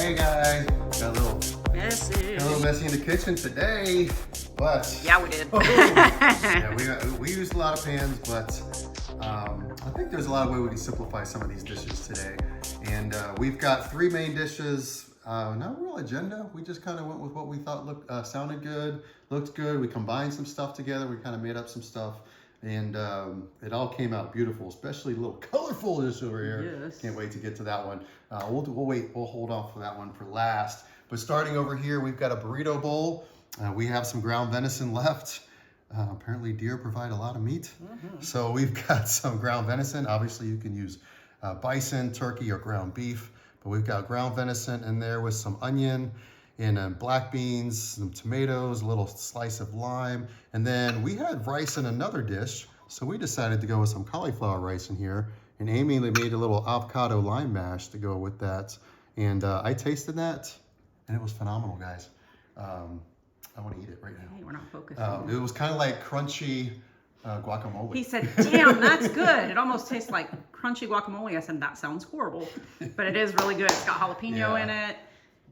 Hey guys, got a little messy in the kitchen today, but yeah, we did. yeah, we used a lot of pans, but I think there's a lot of ways we can simplify some of these dishes today. And we've got 3 main dishes. Not a real agenda. We just kind of went with what we thought sounded good, looked good. We combined some stuff together. We kind of made up some stuff, and it all came out beautiful. Especially a little colorful dish over here. Yes. Can't wait to get to that one. We'll hold off for that one for last. But starting over here, we've got a burrito bowl. We have some ground venison left. Apparently deer provide a lot of meat. So we've got some ground venison. Obviously you can use bison, turkey, or ground beef. But we've got ground venison in there with some onion and black beans, some tomatoes, a little slice of lime. And then we had rice in another dish. So we decided to go with some cauliflower rice in here. And Amy made a little avocado lime mash to go with that. And I tasted that and it was phenomenal, guys. I want to eat it right now. Hey, we're not focusing. It was kind of like crunchy guacamole. He said, damn, that's good. It almost tastes like crunchy guacamole. I said, that sounds horrible. But it is really good. It's got jalapeno in it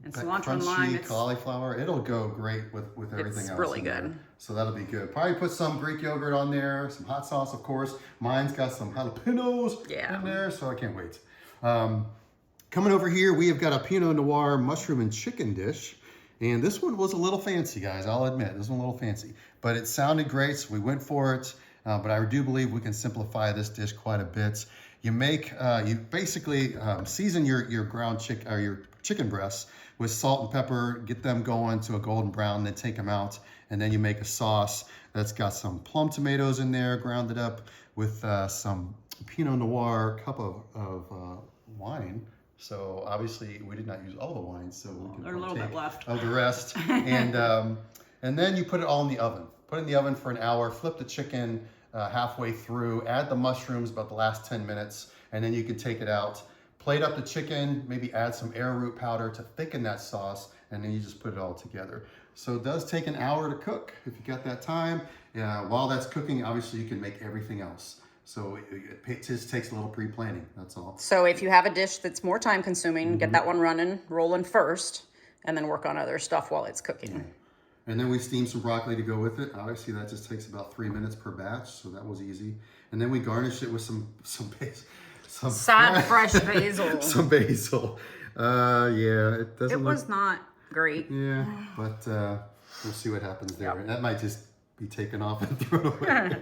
and cilantro and lime. Cauliflower. It'll go great with everything else. It's really good. There. So that'll be good. Probably put some Greek yogurt on there, some hot sauce, of course. Mine's got some jalapenos in there, so I can't wait. Coming over here, we have got a Pinot Noir mushroom and chicken dish. And this one was a little fancy, guys. I'll admit, this one a little fancy. But it sounded great, so we went for it. But I do believe we can simplify this dish quite a bit. You basically season your ground chicken or your chicken breasts with salt and pepper, get them going to a golden brown, then take them out, and then you make a sauce that's got some plum tomatoes in there, grounded up with some Pinot Noir, cup of wine. So obviously we did not use all the wine, so we can there's a little bit left of the rest. And then you put it all in the oven. Put it in the oven for an hour, flip the chicken halfway through, add the mushrooms about the last 10 minutes, and then you can take it out. Plate up the chicken, maybe add some arrowroot powder to thicken that sauce, and then you just put it all together. So it does take an hour to cook if you got that time. While that's cooking, obviously you can make everything else. So it just takes a little pre-planning, that's all. So if you have a dish that's more time consuming, get that one rolling first, and then work on other stuff while it's cooking. And then we steam some broccoli to go with it. Obviously that just takes about 3 minutes per batch, so that was easy. And then we garnish it with some fresh basil. Some basil. Yeah, it doesn't It was not great. Yeah, but we'll see what happens there. Yep. That might just be taken off and thrown away.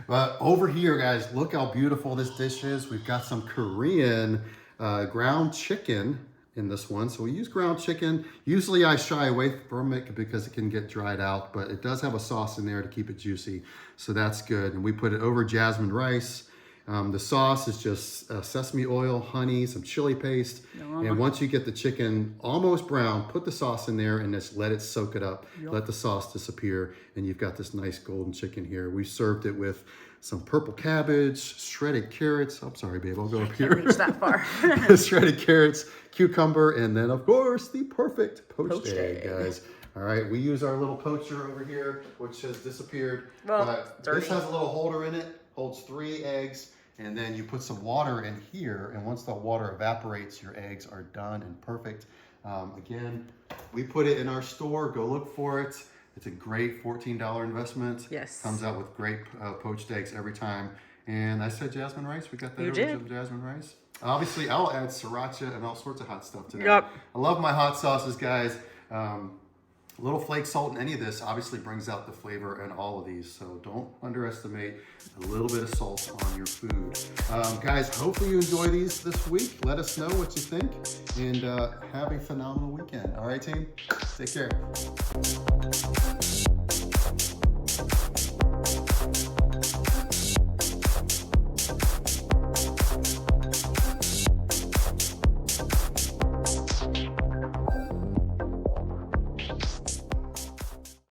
But over here, guys, look how beautiful this dish is. We've got some Korean ground chicken in this one. So we use ground chicken. Usually I shy away from it because it can get dried out, but it does have a sauce in there to keep it juicy. So that's good. And we put it over jasmine rice. The sauce is just sesame oil, honey, some chili paste. And once you get the chicken almost brown, put the sauce in there and just let it soak it up. Let the sauce disappear. And you've got this nice golden chicken here. We served it with some purple cabbage, shredded carrots. I'm sorry, babe, I'll go up here. Can't reach that far. Shredded carrots, cucumber, and then, of course, the perfect poached egg, guys. All right, we use our little poacher over here, which has disappeared. But this has a little holder in it, holds 3 eggs. And then you put some water in here, and once the water evaporates, your eggs are done and perfect. Again, we put it in our store. Go look for it. It's a great $14 investment. Yes. Comes out with great poached eggs every time. And I said jasmine rice. We got that original jasmine rice. Obviously, I'll add sriracha and all sorts of hot stuff to that. Yep. I love my hot sauces, guys. A little flake salt in any of this obviously brings out the flavor in all of these. So don't underestimate a little bit of salt on your food. Guys, hopefully you enjoy these this week. Let us know what you think and have a phenomenal weekend. All right, team? Take care.